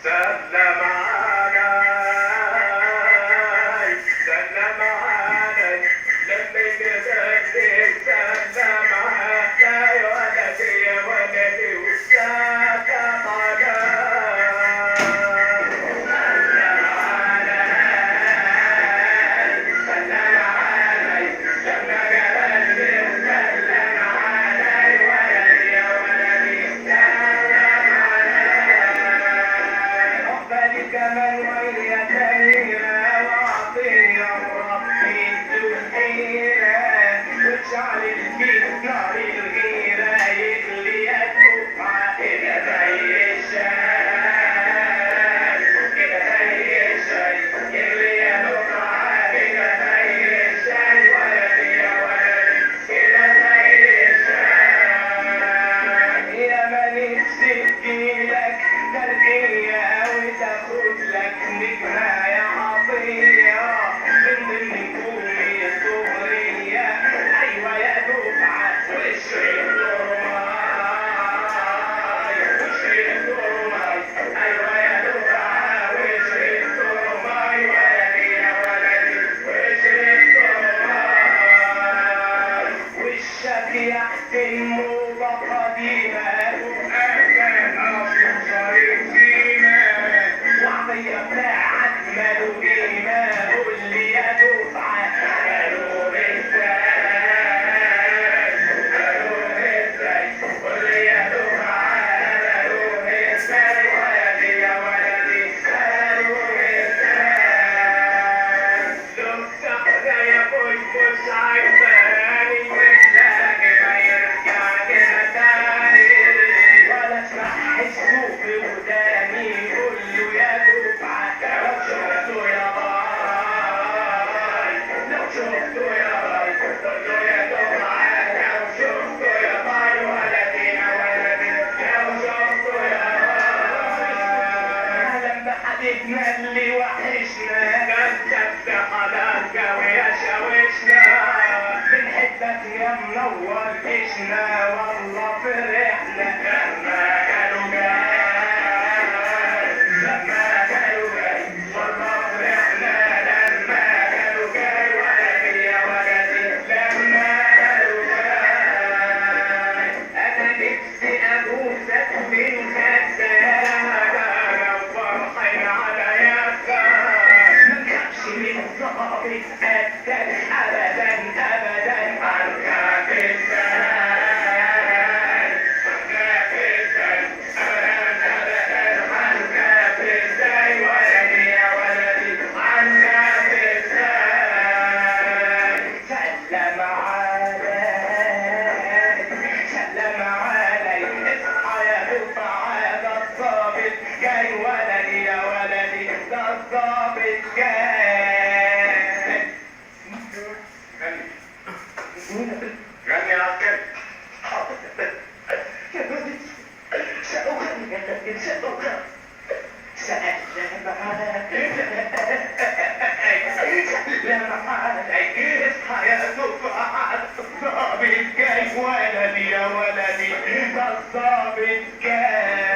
سلم علي سلم علي لما تبكي سلم علي ولدي يا ولدي وسلم علي سلم علي سلم علي لما تبكي سلم علي ولدي يا ولدي سلم علي كمن وهي كبيرة وعطية ربي تحيرة وتشعل البيت نار الغيرة يغلي الدفعة كده زي الشاي كده زي الشاي يغلي الدفعة كده زي الشاي ولدي يا ولدي كده زي الشاي يا ملك سجيلك ترقية وتاخد لك نجمة يا عطية من ضمن نجومي الصغرية أيوة يا دفعة وشري الدرماي وشري الدرماي أيوة يا دفعة وشري الدرماي ولدي يا ولدي وشري الدرماي وشك يحسن موضة قديمة وأهلا أصل صريح سيما وعطية بتاعك ماله قيمة قول لي يا دفعة ماله ازاي ماله ازاي قول لي يا دفعة ماله ازاي ولدي يا ولدي ماله ازاي لفتح زي ابوي مش عايزاني وتلاقي ما يرجع كده تاني ولا اسمع السوق قدامي قول له يا دفعة لو شفته يا باي لو شفته يا باي قول له يا دفعة لو شفته يا باي ولدي يا ولدي لو شفته يا باي أهلا بحبيبنا اللي وحشنا جدك خلاص قوي يا شاوشنا بنحبك يا منور عشنا والله فرحنا لما كانوا جاي لما كانوا جاي والله فرحنا لما كانوا جاي ولدي يا ولدي لما كانوا جاي أنا نفسي أبوسك من خدك لو فرحين على يدك ما تخافش من ظابط قدك أبدا أبدا عنك ازاي عنك ازاي أبدا أبدا عنك ازاي ولدي يا ولدي عنك ازاي سلم علي سلم علي اصحى يا دفعة ده الظابط جاي ولدي يا ولدي ده الظابط جاي غني يا عسكري يا ولدي سأغني يا ولدي سأغني سلم علي سلم علي اصحى يا دفعة الظابط جاي ولدي يا ولدي ده الظابط جاي